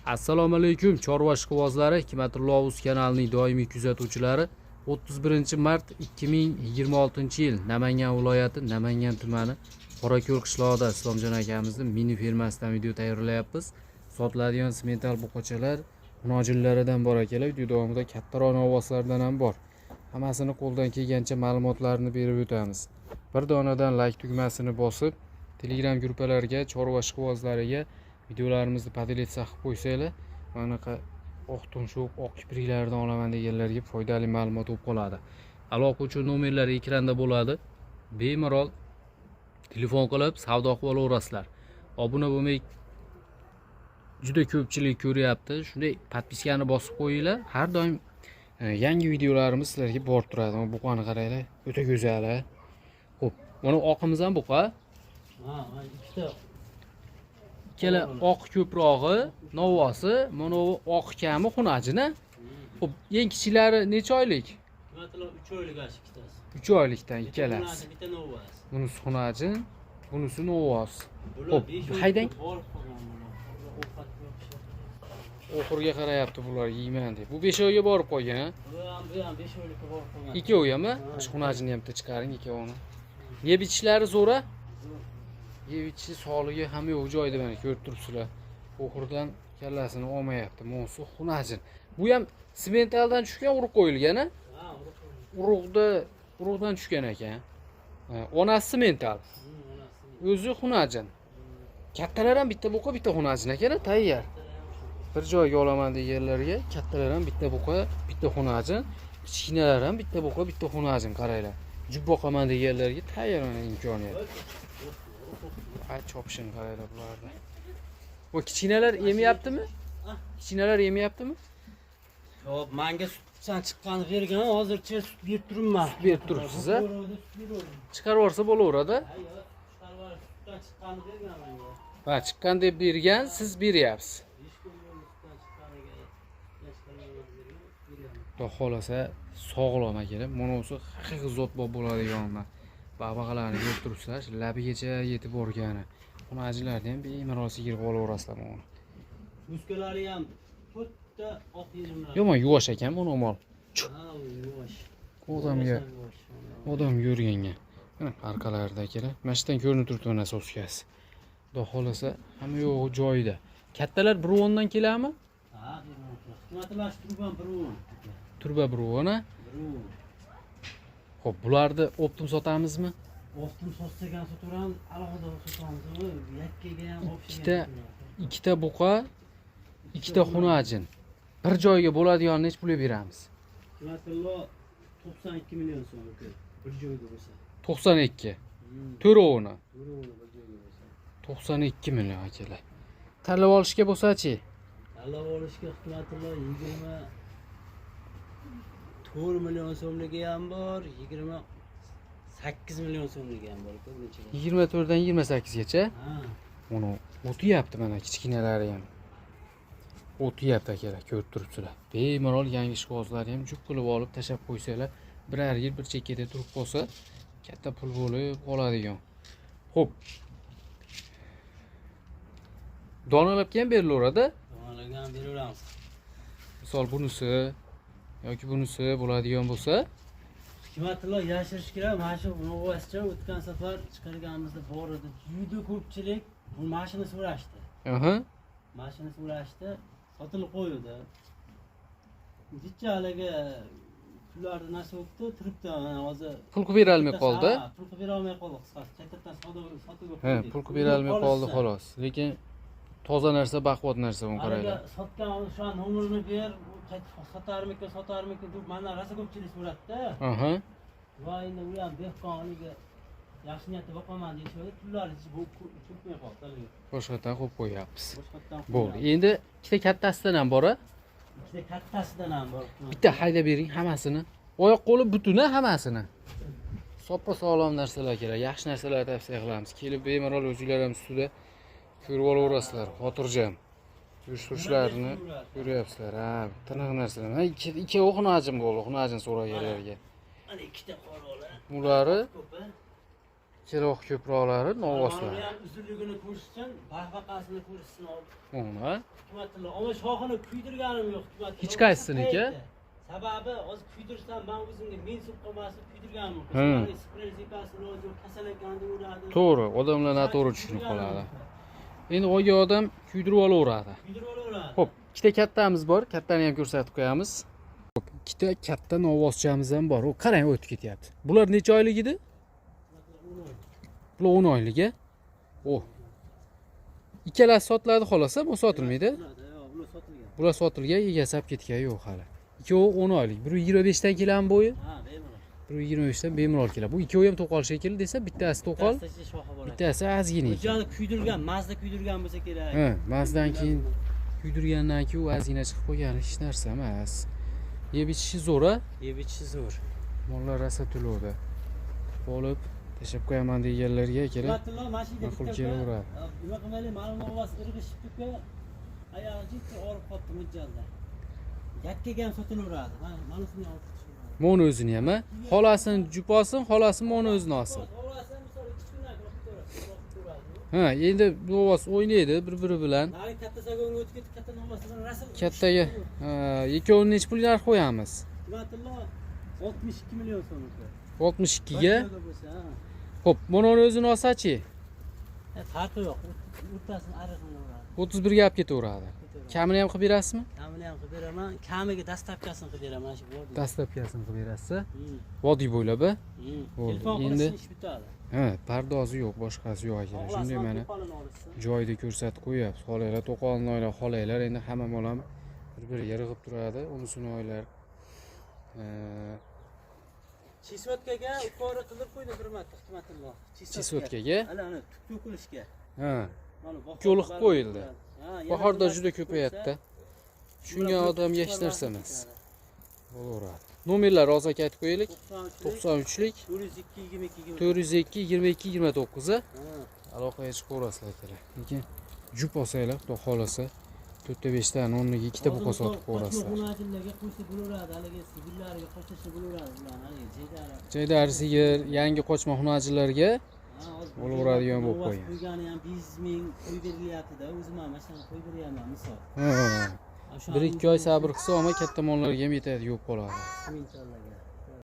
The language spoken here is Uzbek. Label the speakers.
Speaker 1: Assalomu alaykum chorva ishqibozlari, Hikmatullo Uz kanalining doimiy kuzatuvchilari. 31 mart 2026-yil Namangan viloyati Namangan tumani Qorako'l qishlog'ida Islomjon akamizning mini fermasidan video tayyorlayapmiz. Sotiladigan semental buqachalar xunojinlaridan bor ekanlar. Video davomida kattaroq ovozlardan ham bor. Hammasini qo'ldan kelgancha ma'lumotlarni berib o'tamiz. Bir donadan like tugmasini bosib, Telegram guruhlariga, chorva ishqibozlariga videolarimizni podelitsa qilib qo'ysanglar, manaqa oq tumshuq, oq kipriklardan olaman deganlarga foydali ma'lumot bo'lib qoladi. Aloqa uchun nomerlar ekranda bo'ladi. Bemalol telefon qilib savdo qilib olaverasizlar. Obuna bo'lmay juda ko'pchilik ko'ryapti. Shunday podpiskani bosib qo'yinglar. Har doim yangi videolarimiz sizlarga borib turadi. Bu qani qaranglar, o'ta go'zal. Xo'p, mana oqimiz ham buqa.
Speaker 2: Ha, ikkita.
Speaker 1: Ikkala oq ko'prog'i, novosi, mana bu oq kami xunajini. Xo'p, eng kichiklari necha oylik?
Speaker 2: Hikmatullo 3 oylik ikkitasi.
Speaker 1: 3 oylikdan ikkalasi.
Speaker 2: Bitta novas.
Speaker 1: Bunisi xunajin, bunisi novos. Xo'p, haydang. Oxurga qarayapti bular yeyman deb. Bu 5 oyga borib qo'ygan.
Speaker 2: Bu ham 5 oylikka borib qo'ygan.
Speaker 1: Ikkovi ham, xunajini ham chiqaring ikkovini. Yeb ichishlari zo'ra? Yeb ichishi sog'ligi ham yo'q joyida, mana ko'rib turibsizlar. Oxurdan kallasini olmayapti. Monsu xunajin. Bu ham sementaldan tushgan, urug' qo'yilgan, a?
Speaker 2: Ha, urug'.
Speaker 1: Urug'dan tushgan ekan. Onasi semental. O'zi xunajin. Kattalar ham bitta buqa, bitta xunajin ekan, tayyor. Bir joyga olaman deganlarga kattalar ham bitta buqa, bitta xunajin, kichkinalar ham bitta buqa, bitta xunajin qaranglar. Jub boqaman deganlarga tayyor mana imkoniyat. Ay chopishini qaranglar bularda. Bu kichkinalar yemayaptimi? Kichkinalar yemayaptimi?
Speaker 2: Yo'q, menga sutdan chiqqanini bergan, hozircha sut berib turibman.
Speaker 1: Berib turibsiz a? Chiqarib yuborsa bo'laveradi.
Speaker 2: Sutdan chiqqanini bergan menga.
Speaker 1: Ha, chiqqan deb bergan, siz beryapsiz. Xudo xolasa sog'lom akalar. Mana o'zi haqiqiy zotbop bo'ladiganlar. Babaqalarni ko'rib turibsizlar, labigacha yetib borgani. Xunajlarni ham bemalol sigirib olaverasizlar mana.
Speaker 2: Muskalari ham to'rtta oq yerimlar.
Speaker 1: Yomon yuvosh ekan bu normal.
Speaker 2: Ha, yuvosh.
Speaker 1: Odam ko'rganga. Mana orqalarida akalar. Mashdan ko'rinib turibdi mana soskasi. Xudo xolasa hamma yo'q joyida. Kattalar birovdan keladimi?
Speaker 2: Ha, Hikmatlash turgan birov.
Speaker 1: Turba birovona. Xo'p, bularni optim sotamizmi?
Speaker 2: Optim sotsagan sotaram, alohida sotamizmi? Yakkaga ham o'xshagan.
Speaker 1: Ikkita buqa, ikkita xunajin. Bir joyga bo'ladigan nech pulga beramiz?
Speaker 2: Hikmatullo 92 million so'm bir joyga bo'lsa.
Speaker 1: 92. To'rovini.
Speaker 2: To'rovini bir joyga bo'lsa.
Speaker 1: 92 million akalar. Tanlab olishga bo'lsa-chi?
Speaker 2: Tanlab olishga Hikmatullo 4 million so'mligi ham bor, 28 million so'mligi ham bor.
Speaker 1: 24 dan 28 gacha.
Speaker 2: Ha.
Speaker 1: Uni o'tiyapti mana kichkinalari ham. O'tiyapti akalar, ko'rib turibsizlar. Bemalol yangi ishqibozlar ham jup qilib olib tashab qo'ysanglar, birar yil bir chekkada turib qolsa, katta pul bo'lib qoladigan. Xo'p. Donalabga ham berilaveradi.
Speaker 2: Donalabga ham beraveramiz.
Speaker 1: Misol bunisi yoki bunisi bo'ladigan bo'lsa,
Speaker 2: Hikmatullo yashirish kerak. Mana shu novoscha o'tgan safar chiqarganimizda bor edi. Juda ko'pchilik bu mashina so'rashdi.
Speaker 1: Aha.
Speaker 2: Mashina so'rashdi, sotilib qo'ydi. Jichalaga pullarni narsa o'tdi, turibdi. Mana hozir
Speaker 1: pul qilib bera olmay qoldi.
Speaker 2: Ha, pul qilib bera olmay qoldi. Qisqasi chatdan sotib
Speaker 1: Ha, pul qilib bera olmay qoldi xolos. Lekin toza narsa, baquvvat narsa buni qaranglar.
Speaker 2: Sotgan shu nomerini ber, sotarmikan deb mana rosa ko'pchilik so'ratdi.
Speaker 1: Aha.
Speaker 2: Va endi u ham dehqoniga yaxshi niyatda boqaman deyishadi, pullari cho'kmay qoldi.
Speaker 1: Boshqatdan qo'yib qo'yapmiz.
Speaker 2: Boshqatdan
Speaker 1: bo'ldi. Endi ikkita kattasidan ham bor-a?
Speaker 2: Ikkita kattasidan ham bor.
Speaker 1: Bitta haydab bering hammasini. Oyoq qo'li butuna hammasini. Soppa sog'lom narsalar kerak, yaxshi narsalar tavsiya qilamiz. Kelib bemalol o'zingizlar ham ustida ko'rib olaverasizlar, xotirjam. Yurish-turishlarini ko'ryapsizlar. Ha, tiniq narsalar. Ha, ikkovi xunajin bo'ldi, xunajin so'raganlarga.
Speaker 2: Mana ikkita qorolar.
Speaker 1: Ulari Keroq ko'proqlari
Speaker 2: Mana
Speaker 1: novvoslar.
Speaker 2: buni ham uzunligini ko'rish uchun baqbaqasini ko'rishsin olib.
Speaker 1: Uni
Speaker 2: Hikmatullo, ama shoxini kuydirganim yo'q Hikmatullo.
Speaker 1: Hech qaysisiniki?
Speaker 2: Sababi hozir kuydirsam men o'zimga mensup qilmasib kuydirganim yo'q.
Speaker 1: Hmm.
Speaker 2: Sprezikasi ro'zi kasalakanda uradi.
Speaker 1: to'g'ri, odamlar noto'g'ri tushunib qoladi. Endi oyga odam kuydirib olaveradi.
Speaker 2: Kuydirib olaveradi.
Speaker 1: Xo'p, ikkita kattamiz bor, kattani ham ko'rsatib qo'yamiz. Xo'p, ikkita katta novvoschamiz ham bor. O qarang, o'tib ketyapti. Bular necha oylik edi? Bular 10 oylik a? O. Ikkalasi sotiladi xolos, bu sotilmaydi.
Speaker 2: Yo'q, bular sotilgan.
Speaker 1: Bular sotilgan, egasi olib ketgan yo'q hali. Ikkovi 10 oylik. Biri 25 dan kelami bo'yi,
Speaker 2: Ha, bemalol.
Speaker 1: biri 25 dan bemalol keladi. Bu ikkovi ham to'qol shekilli desa, bittasi to'qol,
Speaker 2: Bittasi shoxi bor.
Speaker 1: bittasi ozgina ekan.
Speaker 2: Hujjat kuydirgan, mazda kuydirgan bo'lsa kerak.
Speaker 1: Ha, mazdan keyin kuydirgandan keyin u ozgina chiqib qolgani hech narsa emas. Yeb ichishi zo'r a?
Speaker 2: Yeb ichishi zo'r.
Speaker 1: Mollar rosa to'lovda. Olib tashab qo'yaman deganlarga kerak.
Speaker 2: Hikmatullo mashina
Speaker 1: Ma'qul kelaveradi.
Speaker 2: Nima qilmaylik, ma'lum ovoz irg'ishibdi-ku. Oyog'i jitti og'rib qolibdi mo'ljalda. Yakkaga ham sotilaveradi. Mana shuni olib chiqaman.
Speaker 1: Moni o'zini ham a? Xolasini juposin, xolasi moni o'zini olsin.
Speaker 2: Ovozi misol 2 kundan ko'radi.
Speaker 1: Ha, endi bu ovoz o'ynaydi bir-biri bilan.
Speaker 2: Mari katta zagonga o'tib ketib, katta ovozidan rasm.
Speaker 1: Kattaga ikkovini necha pul narx qo'yamiz?
Speaker 2: Hikmatullo 62 million so'm.
Speaker 1: 62 ga.
Speaker 2: bo'lsa, ha.
Speaker 1: Xo'p, moni o'zini olsa-chi?
Speaker 2: Farqi yo'q. O'rtasini ariqini uradi.
Speaker 1: 31 ga olib ketaveradi. Kamini ham qilib berasizmi?
Speaker 2: Kamini ham qilib beraman. Kamiga dastavkasini qilib beraman shu bo'ldi.
Speaker 1: Dastlabkasini qilib berasiz.
Speaker 2: Hmm.
Speaker 1: Vodiy bo'ylab a? Bo'ldi.
Speaker 2: Telefon
Speaker 1: Endi
Speaker 2: qilishni ish bitadi.
Speaker 1: ha, pardozi yo'q, boshqasi yo'q ekan. Shunday mana joyida ko'rsatib qo'yapti. Xolanglar, to'qolni oylar, xolanglar endi hamma mol ham bir-biriga yig'ib turadi. Unisini oylar.
Speaker 2: Chisvotkaga yuqori qilib qo'ydi bir marta Hikmatullo.
Speaker 1: Chisvotkaga?
Speaker 2: Ana tuk to'kilishga.
Speaker 1: Ha,
Speaker 2: Mana bahor.
Speaker 1: yo'liq qo'yildi.
Speaker 2: Ha,
Speaker 1: Bahorda juda ko'payadi. Shunga odamga hech narsa emas. Bo'laveradi. Nomerlar hozir aytib qo'yaylik. 93lik
Speaker 2: 402 22
Speaker 1: 402 22 29 a.
Speaker 2: Ha.
Speaker 1: Aloqaga chiqaverasizlar kerak. Lekin jup olsanglar, xudo xolasa 4-5 dan 10niga ikkita buqa sotib qo'yasizlar.
Speaker 2: Qo'shmalarga qo'shsa bo'laveradi, haligi sigirlarga qo'shsa bo'laveradi bular, haligi jeydari.
Speaker 1: Jaydar sigir, yangi qochma hunajillarga bo'laveradigan bo'lib qo'ygan.
Speaker 2: Qo'ygani ham 500 ming qo'y berilyapti-da, o'zim ham mana qo'y beryapman misol.
Speaker 1: Ha. 1-2 oy sabr qilsa, ammo katta mollarga ham yetadi, yo'q qoladi.
Speaker 2: Mingtalarga.